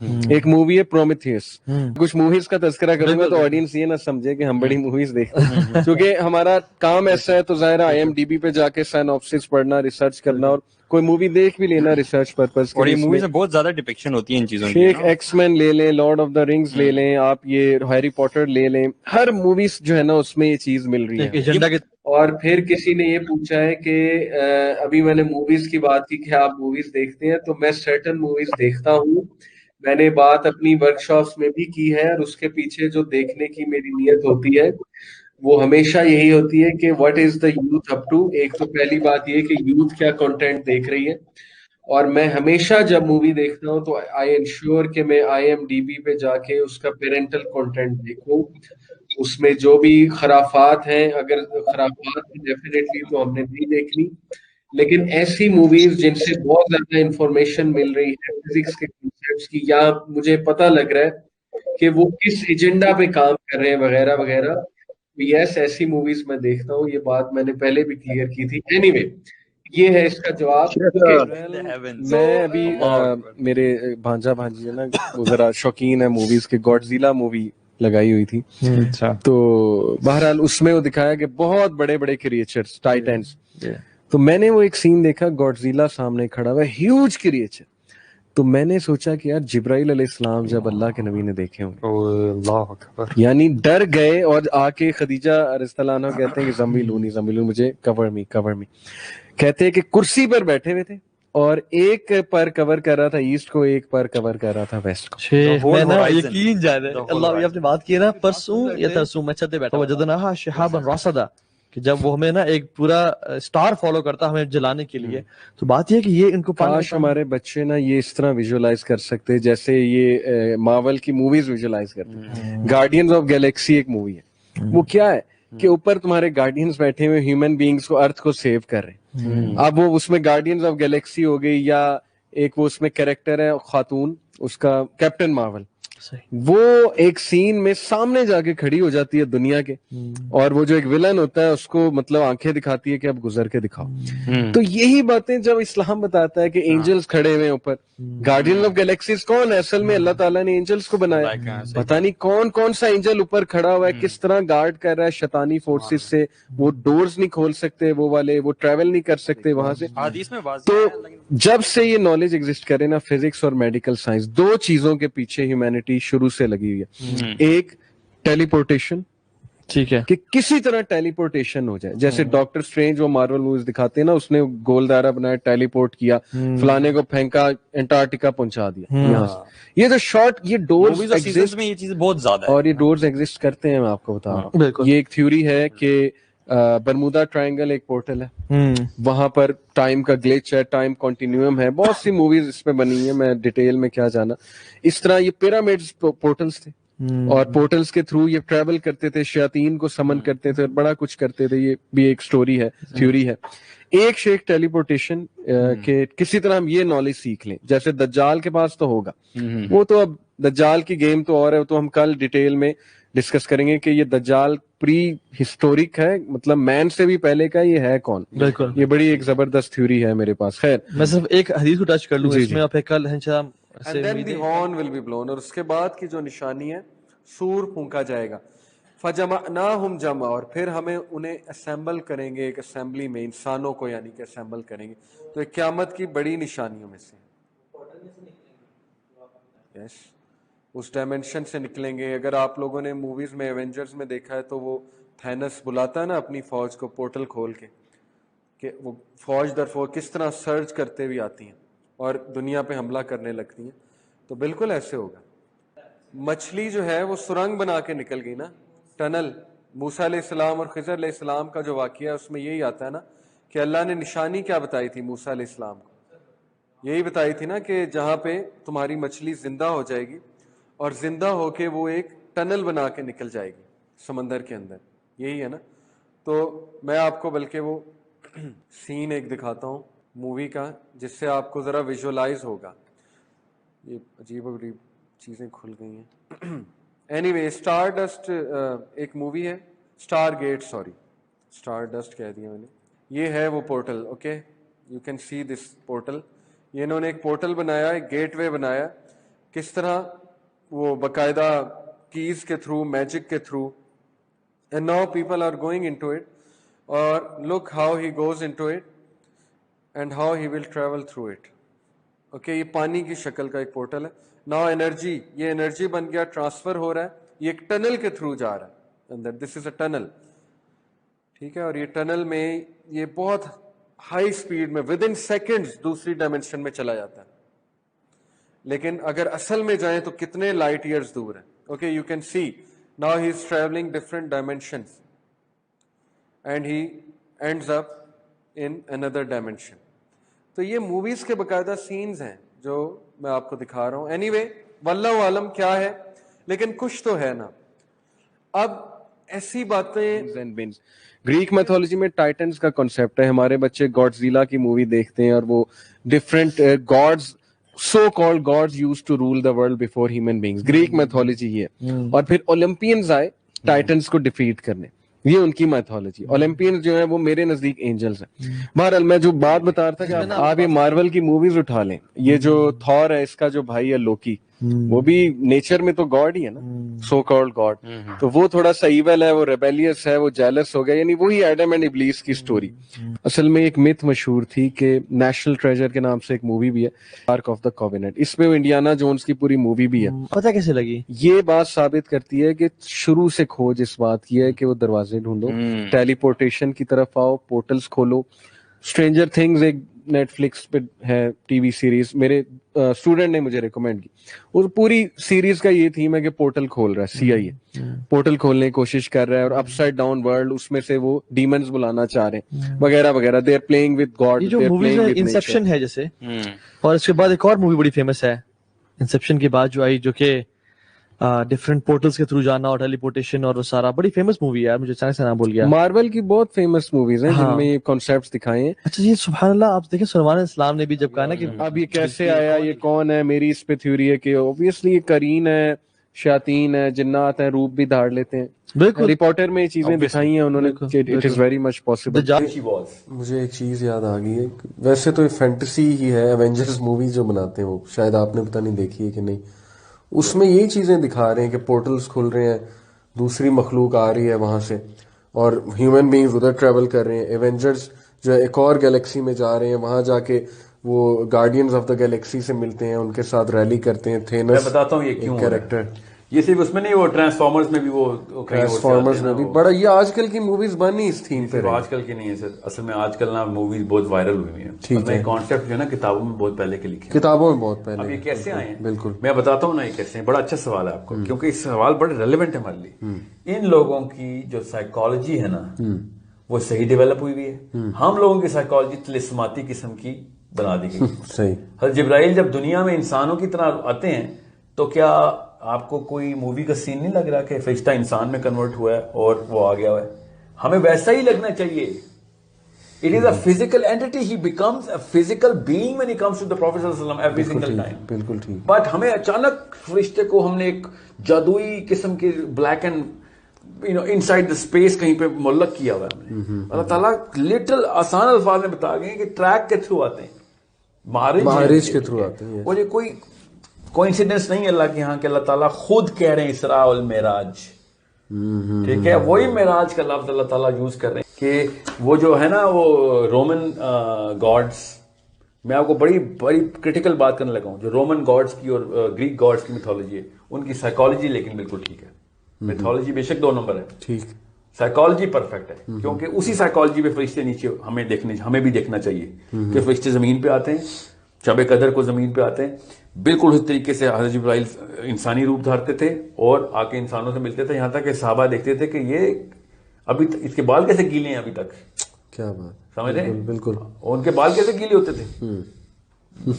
ایک مووی ہے پرومیتھیوس. کچھ موویز کا تذکرہ کروں گا تو آڈینس یہ نہ سمجھے کہ ہم بڑی موویز دیکھتے ہیں, کیونکہ ہمارا کام ایسا ہے, تو ظاہر ہے IMDb پہ جا کے سائنوپسس پڑھنا, ریسرچ کرنا, اور کوئی مووی دیکھ بھی لینا ریسرچ پرپز کے اور لیے. یہ موویز میں بہت زیادہ ڈپکشن ہوتی ہیں ان چیزوں کی. شیخ ایکس مین لے لیں, لارڈ آف دا رنگز لے لیں, آپ یہ ہیری پوٹر لے لیں, ہر موویز جو ہے نا اس میں یہ چیز مل رہی ہے. اور پھر کسی نے یہ پوچھا ہے کہ ابھی میں نے موویز کی بات کی کہ آپ موویز دیکھتے ہیں, تو میں سرٹن موویز دیکھتا ہوں. میں نے بات اپنی ورک شاپس میں بھی کی ہے, اور اس کے پیچھے جو دیکھنے کی میری نیت ہوتی ہے وہ ہمیشہ یہی ہوتی ہے کہ what is the youth up to. ایک تو پہلی بات یہ کہ یوتھ کیا کنٹینٹ دیکھ رہی ہے, اور میں ہمیشہ جب مووی دیکھتا ہوں تو آئی انشور کہ میں IMDb پہ جا کے اس کا پیرنٹل کنٹینٹ دیکھوں. اس میں جو بھی خرافات ہیں, اگر خرافات ہیں ڈیفینیٹلی تو ہم نے نہیں دیکھنی, لیکن ایسی موویز جن سے بہت زیادہ انفارمیشن مل رہی ہے فزکس کے کنسیپٹس کی, یا مجھے پتہ لگ رہا ہے کہ وہ کس ایجنڈا پہ کام کر رہے ہیں وغیرہ وغیرہ, یس ایسی موویز میں دیکھتا ہوں. یہ بات میں نے پہلے بھی کلیئر کی تھی. اینی وے, یہ ہے اس کا جواب. میں ابھی میرے بھانجا بھانجی ہے نا, وہ ذرا شوقین ہے موویز کے, گاڈزیلا مووی لگائی ہوئی تھی, تو بہرحال اس میں وہ دکھایا کہ بہت بڑے بڑے کریچرز, ٹائٹنز. تو میں نے وہ ایک سین دیکھا, گاڈزیلا سامنے کھڑا ہوا ہے, ہیوج کریچر. تو میں نے سوچا کہ یار جبرائیل علیہ السلام جب اللہ کے نبی نے دیکھے ہوں گے, یعنی ڈر گئے, اور آ کے خدیجہ رضی اللہ عنہ کہتے ہیں کہ زمیلونی مجھے کور می, کہتے ہیں کہ کرسی پر بیٹھے ہوئے تھے, اور ایک پر کور کر رہا تھا ایسٹ کو, ایک پر کور کر رہا تھا ویسٹ کو. میں نا یقین جا رہا ہے, اللہ آپ نے بات کی نا پرسوں یا ترسوں میں چھت پہ بیٹھا وجدناہا شہابا رصدا, کہ جب وہ ہمیں نا ایک پورا سٹار فالو کرتا ہمیں جلانے کے لیے. تو بات یہ ہے کہ یہ ان کو کاش ہمارے بچے نا یہ اس طرح ویژولائز کر سکتے جیسے یہ مارول کی موویز ویژولائز کرتے. گارڈینز آف گیلیکسی ایک مووی ہے, وہ کیا ہے کہ اوپر تمہارے گارڈینز بیٹھے ہوئے ہیومن بینگز کو, ارتھ کو سیو کر رہے ہیں. اب وہ اس میں گارڈینز آف گیلیکسی ہو گئی, یا ایک وہ اس میں کریکٹر ہے خاتون, اس کا کیپٹن مارول, وہ ایک سین میں سامنے جا کے کھڑی ہو جاتی ہے دنیا کے, اور وہ جو ایک ولن ہوتا ہے اس کو مطلب آنکھیں دکھاتی ہے کہ اب گزر کے دکھاؤ. تو یہی باتیں جب اسلام بتاتا ہے کہ اینجلز کھڑے ہوئے اوپر, گارڈین آف گیلیکسیز کون ہے اصل میں؟ اللہ تعالیٰ نے اینجلز کو بنایا. پتہ نہیں کون کون سا اینجل اوپر کھڑا ہوا ہے, کس طرح گارڈ کر رہا ہے شیطانی فورسز سے. وہ ڈورز نہیں کھول سکتے, وہ والے وہ ٹریول نہیں کر سکتے وہاں سے. تو جب سے یہ نالج ایگزسٹ کرے نا, فزکس اور میڈیکل سائنس, دو چیزوں کے پیچھے ہیومینٹی شروع سے لگی ہوئی ہے. ایک ٹیلی پورٹیشن, ٹھیک ہے, کہ کسی طرح ٹیلی پورٹیشن ہو جائے, جیسے ڈاکٹر اسٹرینج وہ مارول موویز دکھاتے ہیں نا, اس نے گول دائرہ بنایا, ٹیلی پورٹ کیا, فلانے کو پھینکا, انٹارکٹیکا پہنچا دیا یہاں سے. یہ جو شارٹ, یہ ڈورز ایگزسٹ میں, یہ چیز بہت زیادہ ہے, اور یہ ڈورز ایگزسٹ کرتے ہیں. میں آپ کو بتا رہا ہوں, یہ ایک تھیوری ہے کہ برمودا ٹرائنگل ایک پورٹل ہے, وہاں پر ٹائم کا گلیچ ہے, ٹائم کنٹینیوم ہے. بہت سی موویز اس پہ بنی ہیں, میں ڈیٹیل میں کیا جانا. اس طرح یہ پیرامڈز پورٹلز تھے, اور پورٹلز کے تھرو یہ ٹریول کرتے تھے, شیاطین کو سمن کرتے تھے, بڑا کچھ کرتے تھے. یہ بھی ایک سٹوری ہے, تھیوری ہے. ایک شیخ ٹیلی پورٹیشن کہ کسی طرح ہم یہ نالج سیکھ لیں, جیسے دجال کے پاس تو ہوگا, وہ تو اب دجال کی گیم تو اور ہے, تو ہم کل ڈیٹیل میں ڈسکس کریں گے کہ یہ دجال پری ہسٹورک ہے, مطلب مین سے بھی پہلے کا یہ ہے کون. بالکل, یہ بڑی ایک زبردست تھیوری ہے میرے پاس. خیر, میں صرف ایک حدیث کو ٹچ کر لوں اس میں, اور پھر کل انشاءاللہ And then the horn will be blown, اور اس کے بعد کی جو نشانی ہے, سور پھونکا جائے گا. فَجَمَعْنَاهُمْ جَمْعًا, اور پھر ہمیں انہیں اسمبل کریں گے ایک اسمبلی میں, انسانوں کو یعنی کہ اسمبل کریں گے. تو ایک قیامت کی بڑی نشانیوں میں سے, یس, اس ڈائمنشن سے نکلیں گے. اگر آپ لوگوں نے موویز میں ایونجرز میں دیکھا ہے تو وہ تھینس بلاتا ہے نا اپنی فوج کو پورٹل کھول کے, کہ وہ فوج در فوج کس طرح سرچ کرتے ہوئے آتی ہیں اور دنیا پہ حملہ کرنے لگتی ہیں. تو بالکل ایسے ہوگا. مچھلی جو ہے وہ سرنگ بنا کے نکل گئی نا, ٹنل. موسیٰ علیہ السلام اور خضر علیہ السلام کا جو واقعہ ہے اس میں یہی آتا ہے نا کہ اللہ نے نشانی کیا بتائی تھی موسیٰ علیہ السلام کو, یہی بتائی تھی نا کہ جہاں پہ تمہاری مچھلی زندہ ہو جائے گی, اور زندہ ہو کے وہ ایک ٹنل بنا کے نکل جائے گی سمندر کے اندر, یہی ہے نا. تو میں آپ کو بلکہ وہ سین ایک دکھاتا ہوں مووی کا, جس سے آپ کو ذرا ویژولائز ہوگا. یہ عجیب و غریب چیزیں کھل گئی ہیں. اینی وے, اسٹار ڈسٹ ایک مووی ہے, Stargate, sorry Stardust کہہ دیا میں نے. یہ ہے وہ portal, okay, you can see this portal. یہ انہوں نے ایک پورٹل بنایا, ایک گیٹ وے بنایا, کس طرح وہ باقاعدہ کیز کے تھرو, میجک کے through, and now people are going into it, اور look how he goes into it and how he will travel through it. Okay, یہ پانی کی شکل کا ایک پورٹل ہے. now انرجی, یہ انرجی بن گیا, ٹرانسفر ہو رہا ہے, یہ ایک ٹنل کے تھرو جا رہا ہے, and that this is a tunnel. ٹھیک ہے, اور یہ ٹنل میں یہ بہت ہائی اسپیڈ میں ود ان سیکنڈز دوسری ڈائمینشن میں چلا جاتا ہے. لیکن اگر اصل میں جائیں تو کتنے لائٹ ایئرز دور ہیں. Okay, you can C now he is traveling different dimensions and he ends up in another dimension. تو یہ موویز کے باقاعدہ سینز ہیں جو میں آپ کو دکھا رہا ہوں. اینی وے, واللہ عالم کیا ہے, لیکن کچھ تو ہے نا. اب ایسی باتیں, گریک میتھولوجی میں ٹائٹنز کا کنسیپٹ ہے. ہمارے بچے گاڈزیلا کی مووی دیکھتے ہیں اور وہ different God's, so called gods used to rule the world before human beings. Greek mythology یہ, اور پھر Olympians آئے ٹائٹنز کو ڈیفیٹ کرنے, یہ ان کی میتھولوجی. Olympians جو ہیں وہ میرے نزدیک اینجلز ہیں. بہرحال میں جو بات بتا رہا تھا کہ آپ یہ مارول کی موویز اٹھا لیں, یہ جو تھور ہے اس کا جو بھائی ہے لوکی, وہ بھی نیچر میں تو گاڈ ہی ہے نا, سو کالڈ گاڈ. تو وہ تھوڑا سا ایول ہے, وہ ریبیلیس ہے, وہ جیلس ہو گیا, یعنی وہی ایڈم اینڈ ابلیس کی سٹوری. اصل میں ایک مت مشہور تھی کہ نیشنل ٹریجر کے نام سے ایک مووی بھی ہے, آرک آف دا کووننٹ. اس میں انڈیانا جونز کی پوری مووی بھی ہے. پتہ کیسے لگی؟ یہ بات ثابت کرتی ہے کہ شروع سے کھوج اس بات کی ہے کہ وہ دروازے ڈھونڈو, ٹیلی پورٹیشن کی طرف آؤ, پورٹلز کھولو. اسٹرینجر تھنگز ایک نیٹ فلکس پہ ہے ٹی وی سیریز, میرے اسٹوڈنٹ نے مجھے ریکمینڈ کی. اور پوری سیریز کا یہ تھیم ہے کہ پورٹل کھول رہا ہے, CIA پورٹل کھولنے کی کوشش کر رہا ہے, اور اپ سائڈ ڈاؤن ورلڈ, اس میں سے وہ ڈیمنز بلانا چاہ رہے ہیں وغیرہ وغیرہ. They are playing with God. یہ جو موویز ہے انسیپشن ہے جیسے, اور اس کے بعد ایک اور مووی بڑی فیمس ہے انسیپشن کے بعد جو آئی, جو کہ ڈفرنٹ پورٹلز کے تھرو جانا اور ٹیلی پورٹیشن, اور وہ سارا بڑی فیمس مووی ہے. مجھے اچانک سے نام بھول گیا. مارول کی بہت فیمس موویز ہیں جن میں یہ کانسیپٹس دکھائے ہیں. اچھا, یہ سبحان اللہ, آپ دیکھیں سلیمان علیہ السلام نے بھی جب کہا نا کہ اب یہ کیسے آیا, یہ کون ہے, میری اس پہ تھیوری ہے کہ اوبویسلی یہ قرین ہے, شیاطین ہے, جنات ہیں, روپ بھی دھاڑ لیتے ہیں. بالکل رپورٹر میں یہ چیزیں دکھائی ہیں انہوں نے, it is very much possible. مجھے ایک چیز یاد آ گئی ہے, ویسے تو یہ فینٹیسی ہی ہے, ایونجرز مووی جو بناتے ہیں وہ شاید آپ نے پتہ نہیں دیکھی ہے کہ نہیں, اس میں یہی چیزیں دکھا رہے ہیں کہ پورٹلز کھل رہے ہیں, دوسری مخلوق آ رہی ہے وہاں سے, اور ہیومن بینگز ادھر ٹریول کر رہے ہیں. ایونجرز جو ہے ایک اور گیلیکسی میں جا رہے ہیں, وہاں جا کے وہ گارڈینز آف دا گیلیکسی سے ملتے ہیں, ان کے ساتھ ریلی کرتے ہیں. تھینس میں بتاتا ہوں یہ کیوں کیریکٹر, یہ صرف اس میں نہیں, وہ ٹرانسفارمرز میں بھی, وہ ٹرانسفارمرز میں بھی بڑا, یہ آج کل کی موویز بنی اس تھیم پہ. آج کل کی نہیں ہے سر, اصل میں آج کل نا موویز بہت وائرل ہوئی ہیں. ٹھیک ہے, کانسیپٹ جو ہے نا کتابوں میں بہت پہلے کے لکھے, کتابوں میں بہت پہلے. اب یہ کیسے آئے ہیں, بالکل میں بتاتا ہوں نا یہ کیسے ہیں. بڑا اچھا سوال ہے آپ کو, کیونکہ اس سوال بڑا ریلیونٹ ہے ہمارے لیے. ان لوگوں کی جو سائیکالوجی ہے نا وہ صحیح ڈیولپ ہوئی ہوئی ہے. ہم لوگوں کی سائیکالوجی طلسماتی قسم کی بنا دی گئی. صحیح. حضرت جبرائیل جب دنیا میں انسانوں کی طرح آتے ہیں تو کیا آپ کو کوئی مووی کا سین نہیں لگ رہا کہ فرشتہ انسان میں کنورٹ ہوا ہے اور وہ آ گیا ہوا ہے؟ ہمیں ویسا ہی لگنا چاہیے. It is a physical entity. He becomes a physical being when he comes to the Prophet sallallahu alaihi wasallam every single time. بالکل ٹھیک. But ہمیں اچانک فرشتے کو ہم نے ایک جادوئی قسم کے black and inside the space کہیں پہ معلق کیا ہوا ہے. اللہ تعالیٰ لٹل آسان الفاظ میں بتا گئے کہ ٹریک کے تھرو آتے ہیں, معارج کے تھرو آتے ہیں. اور یہ کوئی کوئنسیڈنس نہیں ہے اللہ کے ہاں کہ اللہ تعالیٰ خود کہہ رہے ہیں اسراء والمعراج. ٹھیک ہے, وہی معراج کا لفظ اللہ تعالیٰ یوز کر رہے ہیں کہ وہ جو ہے نا وہ رومن گاڈز, میں آپ کو بڑی بڑی کرٹیکل بات کرنے لگا ہوں, جو رومن گاڈز کی اور گریک گاڈز کی میتھولوجی ہے ان کی سائیکالوجی لیکن بالکل ٹھیک ہے. میتھولوجی بے شک 2 نمبر ہے, ٹھیک, سائیکالوجی پرفیکٹ ہے, کیونکہ اسی سائیکالوجی پہ فرشتے نیچے ہمیں بھی دیکھنا چاہیے کہ فرشتے زمین پہ آتے ہیں, شب قدر کو زمین پہ آتے ہیں, بالکل اس طریقے سے حضرت جبرائیل انسانی روپ دھارتے تھے اور آ کے انسانوں سے ملتے تھے, یہاں تک کہ صحابہ دیکھتے تھے کہ یہ ابھی اس کے بال کیسے گیلے ہیں ابھی تک. کیا بات, سمجھ رہے ہیں, بالکل. ان کے بال کیسے گیلے ہوتے تھے.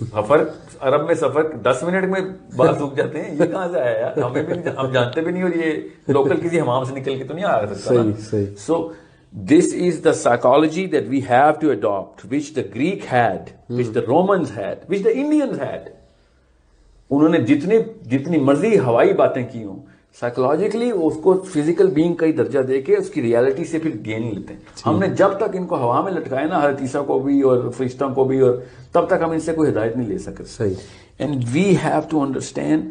سفر عرب میں سفر 10 منٹ میں بال سوکھ جاتے ہیں, یہ کہاں سے آیا یار, ہمیں بھی ہم جانتے بھی نہیں, اور یہ لوکل کسی حمام سے نکل کے تو نہیں آ سکتا. صحیح. This is the psychology that we have to adopt, which the Greek had, which the Romans had, which the Indians had. انہوں نے جتنی مرضی ہوائی باتیں کی ہوں, سائیکولوجیکلی اس کو فزیکل بینگ کا ہی درجہ دے کے اس کی ریالٹی سے پھر گین لیتے ہیں. ہم نے جب تک ان کو ہوا میں لٹکایا نا, حضرت عیسیٰ کو بھی اور فرشتوں کو بھی, اور تب تک ہم ان سے کوئی ہدایت نہیں لے سکتے. صحیح. and we have to understand.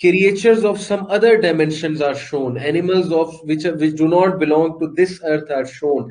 creatures of some other dimensions are shown, animals of which do not belong to this earth are shown,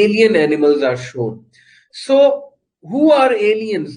alien animals are shown. So who are aliens,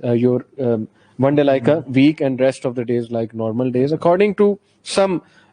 your one day like a week and rest of the days like normal days, according to some